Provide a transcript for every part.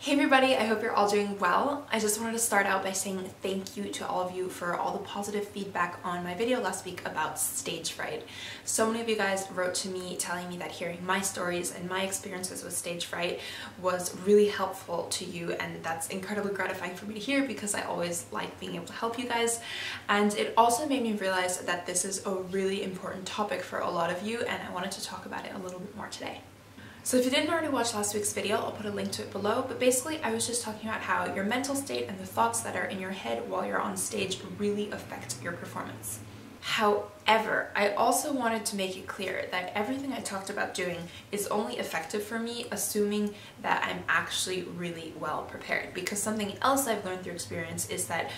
Hey everybody, I hope you're all doing well. I just wanted to start out by saying thank you to all of you for all the positive feedback on my video last week about stage fright. So many of you guys wrote to me telling me that hearing my stories and my experiences with stage fright was really helpful to you, and that's incredibly gratifying for me to hear because I always like being able to help you guys. And it also made me realize that this is a really important topic for a lot of you, and I wanted to talk about it a little bit more today. So if you didn't already watch last week's video, I'll put a link to it below, but basically I was just talking about how your mental state and the thoughts that are in your head while you're on stage really affect your performance. However, I also wanted to make it clear that everything I talked about doing is only effective for me assuming that I'm actually really well prepared, because something else I've learned through experience is that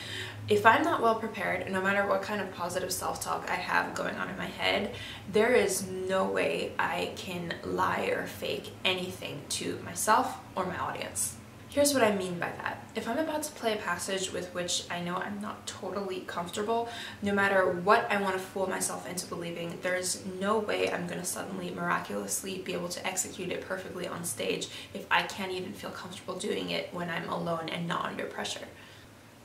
if I'm not well prepared, no matter what kind of positive self-talk I have going on in my head, there is no way I can lie or fake anything to myself or my audience. Here's what I mean by that. If I'm about to play a passage with which I know I'm not totally comfortable, no matter what I want to fool myself into believing, there's no way I'm going to suddenly miraculously be able to execute it perfectly on stage if I can't even feel comfortable doing it when I'm alone and not under pressure.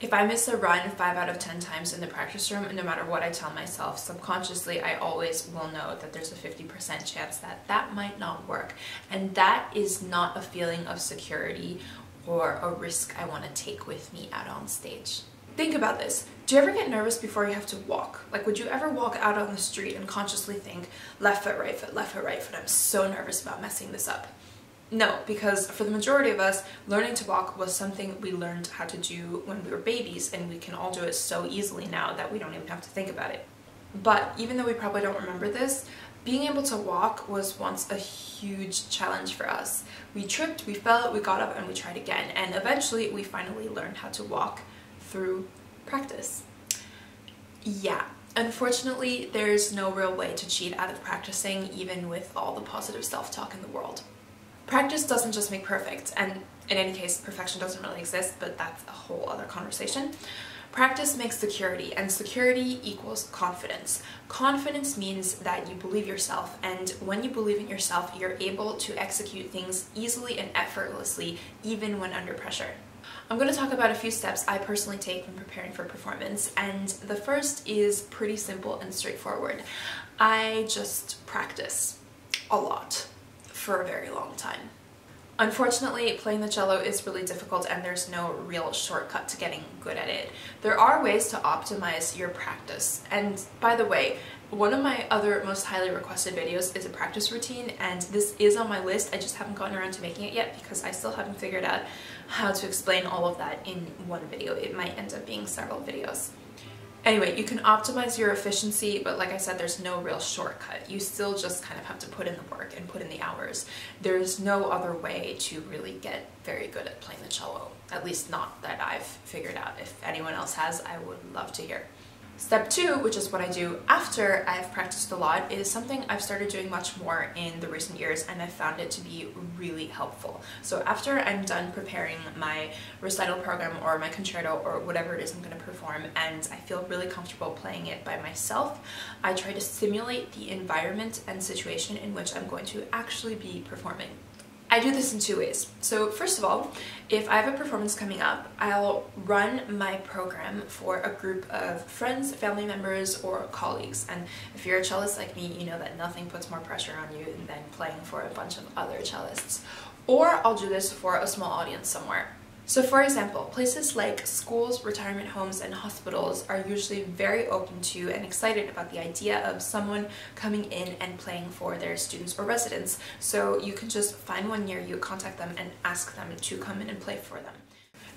If I miss a run 5 out of 10 times in the practice room, no matter what I tell myself, subconsciously I always will know that there's a 50% chance that that might not work. And that is not a feeling of security or a risk I want to take with me out on stage. Think about this. Do you ever get nervous before you have to walk? Like, would you ever walk out on the street and consciously think, left foot, right foot, left foot, right foot, I'm so nervous about messing this up? No, because for the majority of us, learning to walk was something we learned how to do when we were babies, and we can all do it so easily now that we don't even have to think about it. But even though we probably don't remember this, being able to walk was once a huge challenge for us. We tripped, we fell, we got up, and we tried again, and eventually we finally learned how to walk through practice. Yeah, unfortunately, there's no real way to cheat out of practicing, even with all the positive self-talk in the world. Practice doesn't just make perfect, and in any case, perfection doesn't really exist, but that's a whole other conversation. Practice makes security, and security equals confidence. Confidence means that you believe yourself, and when you believe in yourself, you're able to execute things easily and effortlessly, even when under pressure. I'm going to talk about a few steps I personally take when preparing for performance, and the first is pretty simple and straightforward. I just practice a lot for a very long time. Unfortunately, playing the cello is really difficult, and there's no real shortcut to getting good at it. There are ways to optimize your practice, and by the way, one of my other most highly requested videos is a practice routine, and this is on my list. I just haven't gotten around to making it yet because I still haven't figured out how to explain all of that in one video. It might end up being several videos. Anyway, you can optimize your efficiency, but like I said, there's no real shortcut. You still just kind of have to put in the work and put in the hours. There's no other way to really get very good at playing the cello, at least not that I've figured out. If anyone else has, I would love to hear. Step 2, which is what I do after I've practiced a lot, is something I've started doing much more in the recent years, and I've found it to be really helpful. So after I'm done preparing my recital program or my concerto or whatever it is I'm going to perform, and I feel really comfortable playing it by myself, I try to simulate the environment and situation in which I'm going to actually be performing. I do this in 2 ways. So first of all, if I have a performance coming up, I'll run my program for a group of friends, family members, or colleagues. And if you're a cellist like me, you know that nothing puts more pressure on you than playing for a bunch of other cellists. Or I'll do this for a small audience somewhere. So for example, places like schools, retirement homes, and hospitals are usually very open to and excited about the idea of someone coming in and playing for their students or residents. So you can just find one near you, contact them, and ask them to come in and play for them.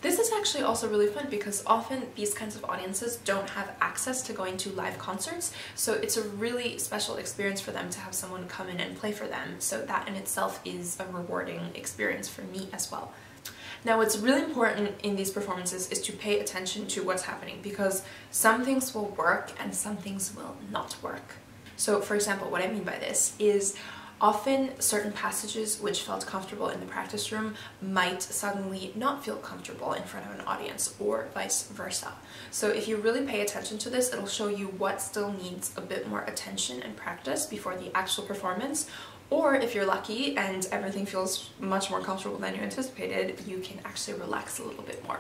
This is actually also really fun because often these kinds of audiences don't have access to going to live concerts, so it's a really special experience for them to have someone come in and play for them. So that in itself is a rewarding experience for me as well. Now, what's really important in these performances is to pay attention to what's happening, because some things will work and some things will not work. So for example, what I mean by this is often certain passages which felt comfortable in the practice room might suddenly not feel comfortable in front of an audience, or vice versa. So if you really pay attention to this, it'll show you what still needs a bit more attention and practice before the actual performance, Or if you're lucky and everything feels much more comfortable than you anticipated, you can actually relax a little bit more.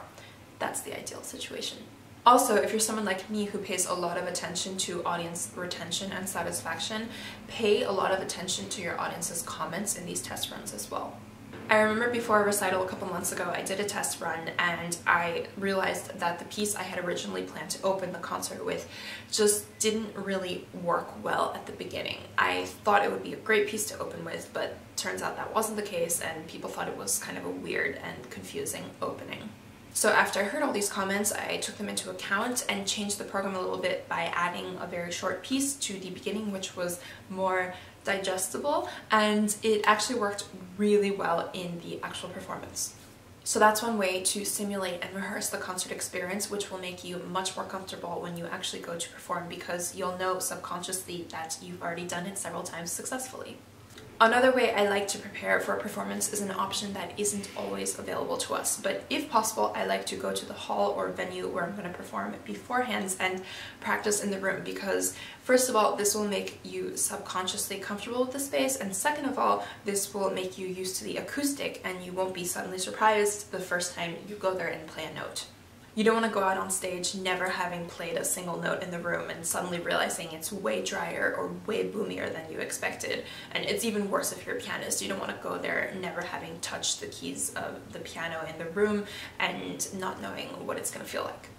That's the ideal situation. Also, if you're someone like me who pays a lot of attention to audience retention and satisfaction, pay a lot of attention to your audience's comments in these test runs as well. I remember before a recital a couple months ago, I did a test run and I realized that the piece I had originally planned to open the concert with just didn't really work well at the beginning. I thought it would be a great piece to open with, but turns out that wasn't the case and people thought it was kind of a weird and confusing opening. So after I heard all these comments, I took them into account and changed the program a little bit by adding a very short piece to the beginning, which was more digestible, and it actually worked really well in the actual performance. So that's one way to simulate and rehearse the concert experience, which will make you much more comfortable when you actually go to perform, because you'll know subconsciously that you've already done it several times successfully. Another way I like to prepare for a performance is an option that isn't always available to us, but if possible, I like to go to the hall or venue where I'm going to perform beforehand and practice in the room, because first of all, this will make you subconsciously comfortable with the space, and second of all, this will make you used to the acoustic and you won't be suddenly surprised the first time you go there and play a note. You don't want to go out on stage never having played a single note in the room and suddenly realizing it's way drier or way boomier than you expected. And it's even worse if you're a pianist. You don't want to go there never having touched the keys of the piano in the room and not knowing what it's going to feel like.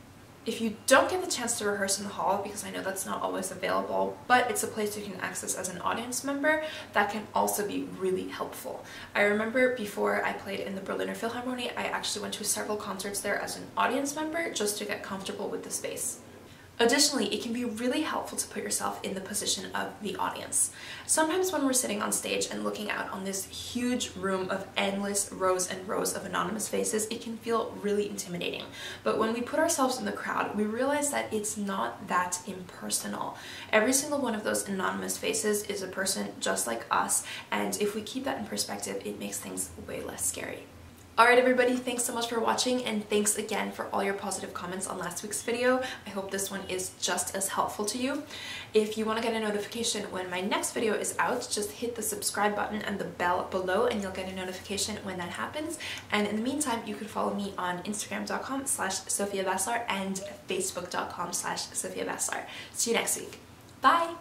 If you don't get the chance to rehearse in the hall, because I know that's not always available, but it's a place you can access as an audience member, that can also be really helpful. I remember before I played in the Berliner Philharmonie, I actually went to several concerts there as an audience member just to get comfortable with the space. Additionally, it can be really helpful to put yourself in the position of the audience. Sometimes when we're sitting on stage and looking out on this huge room of endless rows and rows of anonymous faces, it can feel really intimidating. But when we put ourselves in the crowd, we realize that it's not that impersonal. Every single one of those anonymous faces is a person just like us, and if we keep that in perspective, it makes things way less scary. Alright everybody, thanks so much for watching, and thanks again for all your positive comments on last week's video. I hope this one is just as helpful to you. If you want to get a notification when my next video is out, just hit the subscribe button and the bell below and you'll get a notification when that happens. And in the meantime, you can follow me on Instagram.com/SophiaBassler and Facebook.com/SophiaBassler. See you next week. Bye!